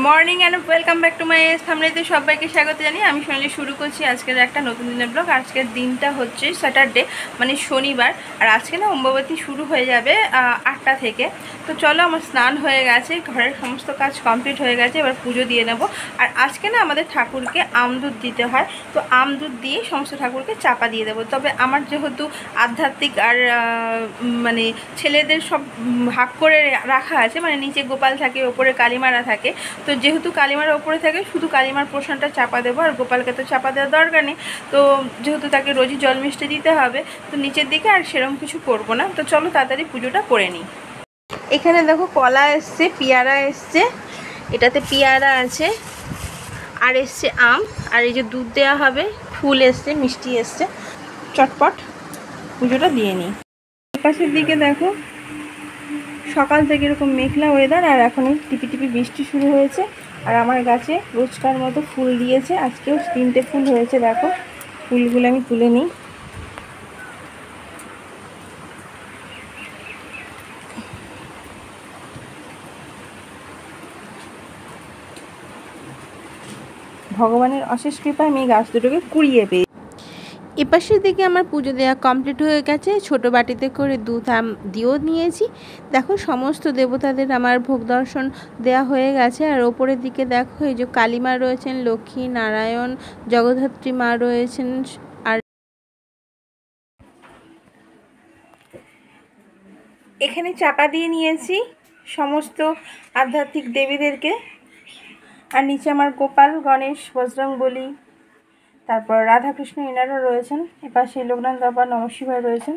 Morning and welcome back to my থাম্বনেইলে সবাইকে স্বাগত জানিয়ে আমি সোনালি শুরু করছি আজকের একটা নতুন দিনের ব্লগ। আজকের দিনটা হচ্ছে স্যাটারডে, মানে শনিবার। আর আজকে না অম্বাবতী শুরু হয়ে যাবে 8টা থেকে। তো চলো, আমার স্নান হয়ে গেছে, ঘরের সমস্ত কাজ কমপ্লিট হয়ে গেছে, এবার পুজো দিয়ে নেব। আর আজকে না আমাদের ঠাকুরকে আমদুধ দিতে হয়, তো আমদুধ দিয়ে সমস্ত ঠাকুরকে চাপা দিয়ে দেবো। তবে আমার যেহেতু আধ্যাত্মিক আর মানে ছেলেদের সব ভাগ করে রাখা আছে, মানে নিচে গোপাল থাকে, ওপরে কালীমারা থাকে। তো যেহেতু কালিমার ওপরে থাকে, শুধু কালিমার পোষণটা চাপা দেবো, আর গোপালকে তো চাপা দেওয়ার দরকার নেই। তো যেহেতু তাকে রোজই জল মিষ্টি দিতে হবে, তো নিচের দিকে আর সেরকম কিছু করব না। তো চলো তাড়াতাড়ি পুজোটা করে নিই। এখানে দেখো কলা এসছে, পেয়ারা এসছে, এটাতে পেয়ারা আছে, আর এসছে আম, আর এই যে দুধ দেওয়া হবে, ফুল এসছে, মিষ্টি এসছে। চটপট পুজোটা দিয়ে নিই। পাশের দিকে দেখো সকাল থেকে এরকম মেঘলা ওয়েদার, আর এখনই টিপি টিপি বৃষ্টি শুরু হয়েছে। আর আমার গাছে রোজকার মতো ফুল দিয়েছে, আজকেও 3টে ফুল হয়েছে। দেখো ফুলগুলো আমি তুলে নিই। ভগবানের অশেষ কৃপায় আমি গাছ দুটোকে কুড়িয়ে পেয়েছি। এপাশের দিকে আমার পুজো দেওয়া কমপ্লিট হয়ে গেছে। ছোটো বাটিতে করে দুধ দিয়েও নিয়েছি। দেখো সমস্ত দেবতাদের আমার ভোগ দর্শন দেওয়া হয়ে গেছে। আর ওপরের দিকে দেখো এই যে কালীমা রয়েছেন, লক্ষ্মী, নারায়ণ, জগদ্ধাত্রী মা রয়েছেন। আর এখানে চাপা দিয়ে নিয়েছি সমস্ত আধ্যাত্মিক দেবীদেরকে। আর নিচে আমার গোপাল, গণেশ, বজরংবলী, তারপর রাধাকৃষ্ণ এনারা রয়েছেন। এপাশে লোকনাথ বাবা, নমঃ শিবায় রয়েছেন।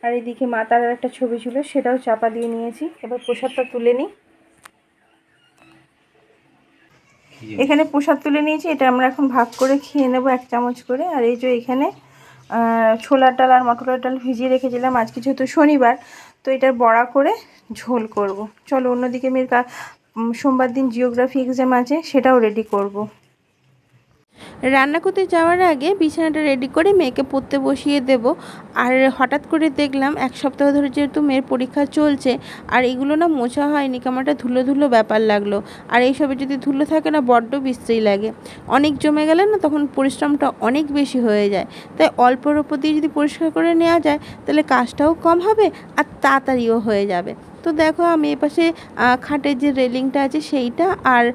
আর এদিকে মা তারার একটা ছবি ছিল, সেটাও চাপা দিয়ে নিয়েছি। এবার প্রসাদটা তুলে নিই। এখানে প্রসাদ তুলে নিয়েছি, এটা আমরা এখন ভাগ করে খেয়ে নেব 1 চামচ করে। আর এই যে এখানে ছোলার ডাল আর মটরের ডাল ভিজিয়ে রেখেছিলাম, আজকে যেহেতু শনিবার, তো এটার বড়া করে ঝোল করব। চলো, অন্যদিকে মেয়ের সোমবার দিন জিওগ্রাফি এক্সাম আছে, সেটাও রেডি করব। রান্না করতে যাওয়ার আগে বিছানাটা রেডি করে মেয়েকে পড়তে বসিয়ে দেব। আর হঠাৎ করে দেখলাম 1 সপ্তাহ ধরে যেহেতু মেয়ের পরীক্ষা চলছে, আর এগুলো না মোছা হয়নি, কেমন একটা ধুলো ধুলো ব্যাপার লাগলো। আর এইসবে যদি ধুলো থাকে না, বড্ড বিশ্রী লাগে। অনেক জমে গেলে না তখন পরিশ্রমটা অনেক বেশি হয়ে যায়। তাই অল্পর ওপর দিয়ে যদি পরিষ্কার করে নেওয়া যায়, তাহলে কাজটাও কম হবে আর তাড়াতাড়িও হয়ে যাবে। তো দেখো আমি এপাশে খাটের যে রেলিংটা আছে সেইটা, আর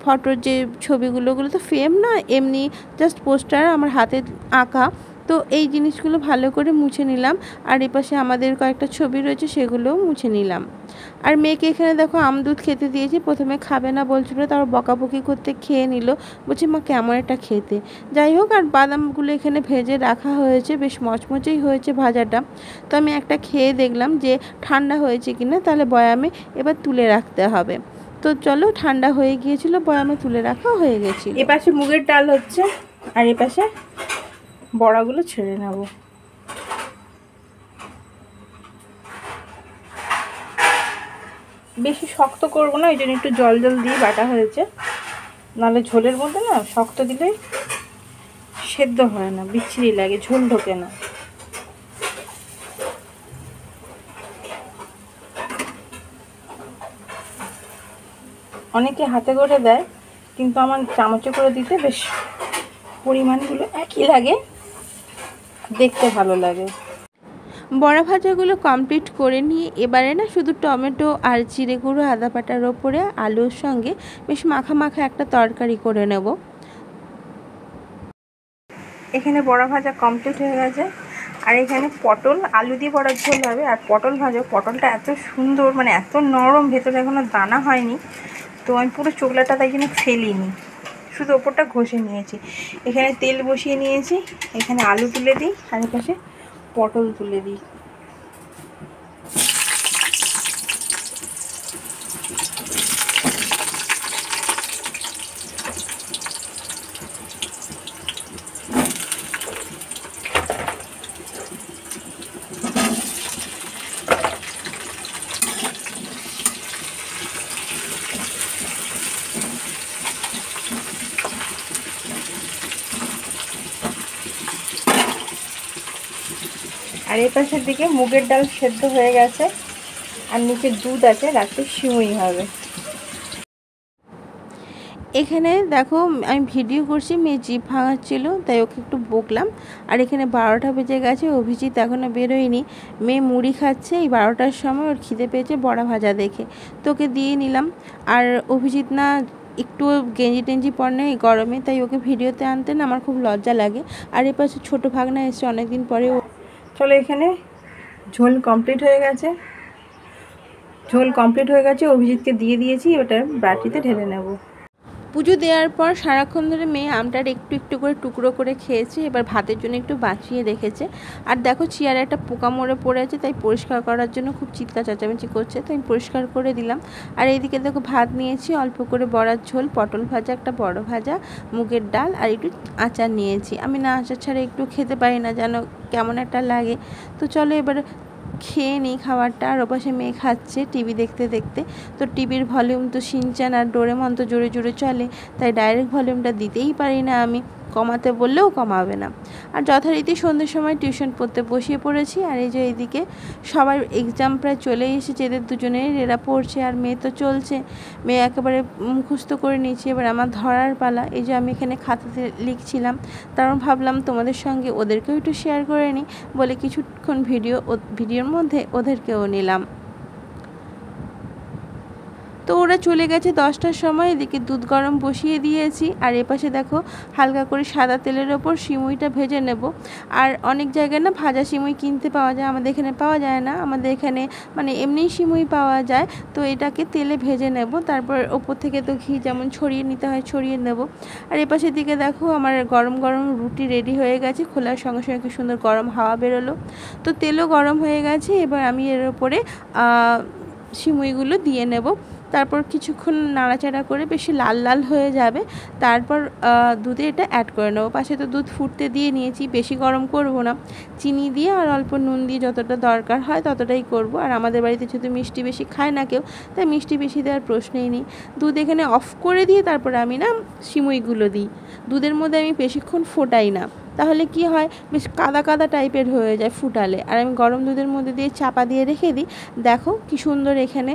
ফটোর যে ছবিগুলো, ওগুলো তো ফ্রেম না, এমনি জাস্ট পোস্টার আমার হাতে আঁকা। তো এই জিনিসগুলো ভালো করে মুছে নিলাম। আর এপাশে আমাদের কয়েকটা ছবি রয়েছে, সেগুলোও মুছে নিলাম। আর মেয়েকে এখানে দেখো আমদুধ খেতে দিয়েছি। প্রথমে খাবে না বলছিল, তারপর বকাবকি করতে খেয়ে নিল, বলছে মা কেমন এটা খেতে। যাই হোক, আর বাদামগুলো এখানে ভেজে রাখা হয়েছে, বেশ মচমচেই হয়েছে ভাজাটা। তো আমি একটা খেয়ে দেখলাম যে ঠান্ডা হয়েছে কিনা, তাহলে বয়ামে এবার তুলে রাখতে হবে। তো চলো, ঠান্ডা হয়ে গিয়েছিল, বয়ামে তুলে রাখা হয়ে গেছে। এপাশে মুগের ডাল হচ্ছে, আর এপাশে বড়াগুলো ছেড়ে নেব। বেশি শক্ত করবো না, এই জন্য একটু জল জল দিয়ে বাটা হয়েছে, নাহলে ঝোলের মধ্যে না শক্ত দিলে সেদ্ধ হয় না, বিচ্ছিরি লাগে, ঝোল ঢোকে না। অনেকে হাতে করে দেয়, কিন্তু আমার চামচে করে দিতে বেশ পরিমাণগুলো একই লাগে, দেখতে ভালো লাগে। বড়া ভাজাগুলো কমপ্লিট করে নিয়ে এবারে না শুধু টমেটো আর জিরে গুঁড়ো, আদা বাটার ওপরে আলুর সঙ্গে বেশ মাখা মাখা একটা তরকারি করে নেব। এখানে বড়া ভাজা কমপ্লিট হয়ে গেছে। আর এখানে পটল আলু দিয়ে বড়ার ঝোল হবে। আর পটল ভাজা, পটলটা এত সুন্দর, মানে এত নরম, ভেতরে এখনও দানা হয়নি। তো আমি পুরো চোখলাটা তাই জন্য ফেলিনি, শুধু ওপরটা ঘষে নিয়েছি। এখানে তেল বসিয়ে নিয়েছি, এখানে আলু তুলে দিই, আর এপাশে পটল তুলে দিই। আর এই পাশের দিকে মুগের ডাল সেদ্ধ হয়ে গেছে, আর নিচে দুধ আছে, রাতে সিমুই হবে। এখানে দেখো আমি ভিডিও করছি, মেয়ে জিভ ভাঙাচ্ছিল তাই ওকে একটু বকলাম। আর এখানে 12টা বেজে গেছে, অভিজিৎ এখনও বেরোয়নি। মেয়ে মুড়ি খাচ্ছে, এই 12টার সময় ওর খিদে পেয়েছে বড়া ভাজা দেখে, তোকে দিয়ে নিলাম। আর অভিজিৎ না একটু গেঞ্জি টেঞ্জি পরে এই গরমে, তাই ওকে ভিডিওতে আনতে না আমার খুব লজ্জা লাগে। আর এ পাশে ছোটো ভাগনা এসছে অনেকদিন পরে। চলো এখানে ঝোল কমপ্লিট হয়ে গেছে, অভিজিৎকে দিয়ে দিয়েছি, ওটা বাটিতে ঢেলে নেব। পুজো দেওয়ার পর সারাক্ষণ ধরে মেয়ে আমটার একটু একটু করে টুকরো করে খেয়েছে, এবার ভাতের জন্য একটু বাঁচিয়ে রেখেছে। আর দেখো চেয়ারে একটা পোকা মরে পড়ে আছে, তাই পরিষ্কার করার জন্য খুব চিৎকার চেঁচামেচি করছে, তো আমি পরিষ্কার করে দিলাম। আর এইদিকে দেখো ভাত নিয়েছি, অল্প করে বড়ার ঝোল, পটল ভাজা, একটা বড় ভাজা, মুগের ডাল আর একটু আচার নিয়েছি। আমি না আচার ছাড়া একটু খেতে পারি না, যেন কেমন একটা লাগে। তো চলো এবার খেয়ে নিই খাবারটা। আর ওপাশে মেয়ে খাচ্ছে টিভি দেখতে দেখতে। তো টিভির ভলিউম তো শিনচ্যান আর ডোরেমন তো জোরে জোরে চলে, তাই ডাইরেক্ট ভলিউমটা দিতেই পারি না, আমি কমাতে বললেও কমাবে না। আর যথারীতি সন্ধ্যের সময় টিউশন পড়তে বসিয়ে পড়েছি। আর এই যে এইদিকে সবার এক্সাম প্রায় চলেই এসেছে, এদের দুজনের, এরা পড়ছে আর মেয়ে তো চলছে। মেয়ে একেবারে মুখস্থ করে নিয়েছি, এবার আমার ধরার পালা। এই যে আমি এখানে খাতাতে লিখছিলাম, কারণ ভাবলাম তোমাদের সঙ্গে ওদেরকেও একটু শেয়ার করে নিই বলে কিছুক্ষণ ভিডিওর মধ্যে ওদেরকেও নিলাম। তো ওরা চলে গেছে 10টার সময়। এদিকে দুধ গরম বসিয়ে দিয়েছি। আর এপাশে দেখো হালকা করে সাদা তেলের ওপর সিমুইটা ভেজে নেব। আর অনেক জায়গায় না ভাজা সিমুই কিনতে পাওয়া যায়, আমাদের এখানে পাওয়া যায় না, আমাদের এখানে মানে এমনিই সিমুই পাওয়া যায়। তো এটাকে তেলে ভেজে নেব, তারপর ওপর থেকে তো ঘি যেমন ছড়িয়ে নিতে হয় ছড়িয়ে নেব। আর এপাশের দিকে দেখো আমার গরম গরম রুটি রেডি হয়ে গেছে, খোলার সঙ্গে সঙ্গে কি সুন্দর গরম হাওয়া বেরোলো। তো তেলও গরম হয়ে গেছে, এবার আমি এর ওপরে সিমুইগুলো দিয়ে নেব। তারপর কিছুক্ষণ নাড়াচাড়া করে বেশি লাল লাল হয়ে যাবে, তারপর দুধে এটা অ্যাড করে নেবো। পাশে তো দুধ ফুটতে দিয়ে নিয়েছি, বেশি গরম করব না, চিনি দিয়ে আর অল্প নুন দিয়ে যতটা দরকার হয় ততটাই করব। আর আমাদের বাড়িতে যেহেতু মিষ্টি বেশি খায় না কেউ, তাই মিষ্টি বেশি দেওয়ার প্রশ্নই নেই। দুধ এখানে অফ করে দিয়ে তারপর আমি না সিমুইগুলো দিই। দুধের মধ্যে আমি বেশিক্ষণ ফোটাই না, তাহলে কি হয় বেশ কাদা কাদা টাইপের হয়ে যায় ফুটালে। আর আমি গরম দুধের মধ্যে দিয়ে চাপা দিয়ে রেখে দিই। দেখো কি সুন্দর এখানে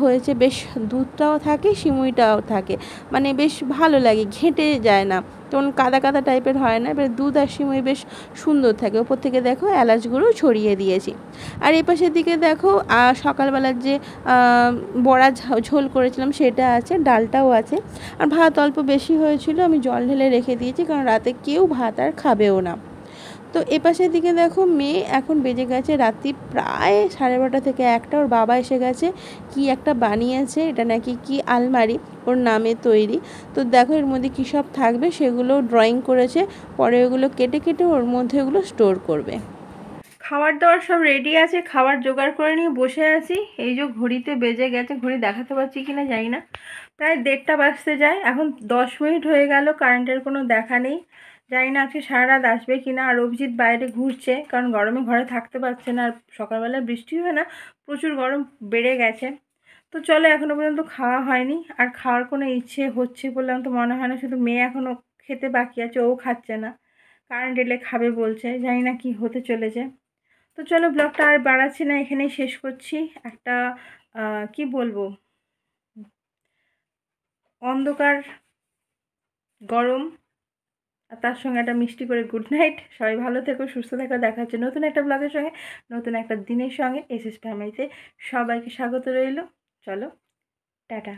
হয়েছে, বেশ দুধটাও থাকে সিমুইটাও থাকে, মানে বেশ ভালো লাগে, ঘেঁটে যায় না, তখন কাদা কাদা টাইপের হয় না। এবার দুধ আর সিমুই বেশ সুন্দর থাকে। ওপর থেকে দেখো এলাচ গুঁড়ো ছড়িয়ে দিয়েছি। আর এই পাশের দিকে দেখো সকালবেলার যে বড়া ঝোল করেছিলাম সেটা আছে, ডালটাও আছে। আর ভাত অল্প বেশি হয়েছিল, আমি জল ঢেলে রেখে দিয়েছি, কারণ রাতে কেউ ভাত আর খাবেও না। তো এপাশের দিকে দেখো মেয়ে এখন বেজে গেছে রাত্রি প্রায় 12:30 থেকে 1টা, ওর বাবা এসে গেছে, কি একটা বানিয়েছে, এটা নাকি কি আলমারি ওর নামে তৈরি। তো দেখো এর মধ্যে কী সব থাকবে সেগুলো ড্রয়িং করেছে, পরে ওগুলো কেটে কেটে ওর মধ্যে ওগুলো স্টোর করবে। খাবার দাবার সব রেডি আছে, খাবার জোগাড় করে নিয়ে বসে আছি। এই যে ঘড়িতে বেজে গেছে, ঘড়ি দেখাতে পারছি কিনা জানি না, প্রায় 1:30 বাজতে যায়, এখন 10 মিনিট হয়ে গেল, কারেন্টের কোনো দেখা নেই। জানি না আজকে সারা রাত আসবে কিনা। আর অভিজিৎ বাইরে ঘুরছে, কারণ গরমে ঘরে থাকতে পারছে না, আর সকালবেলা বৃষ্টি হয় না, প্রচুর গরম বেড়ে গেছে। তো চলো এখনও পর্যন্ত খাওয়া হয়নি, আর খাওয়ার কোনো ইচ্ছে হচ্ছে বলে আমার তো মনে হয় না, শুধু মেয়ে এখনও খেতে বাকি আছে, ও খাচ্ছে না, কারেন্ট এলে খাবে বলছে, জানি না কি হতে চলেছে। তো চলো ব্লগটা আর বাড়াচ্ছি না, এখানেই শেষ করছি। একটা কি বলবো, অন্ধকার গরম আর তার সঙ্গে একটা মিষ্টি করে গুড নাইট। সবাই ভালো থেকো, সুস্থ থেকো, দেখা হচ্ছে নতুন একটা ব্লগের সঙ্গে, নতুন একটা দিনের সঙ্গে। এসএস ফ্যামিলিতে সবাইকে স্বাগত রইল। চলো টাটা।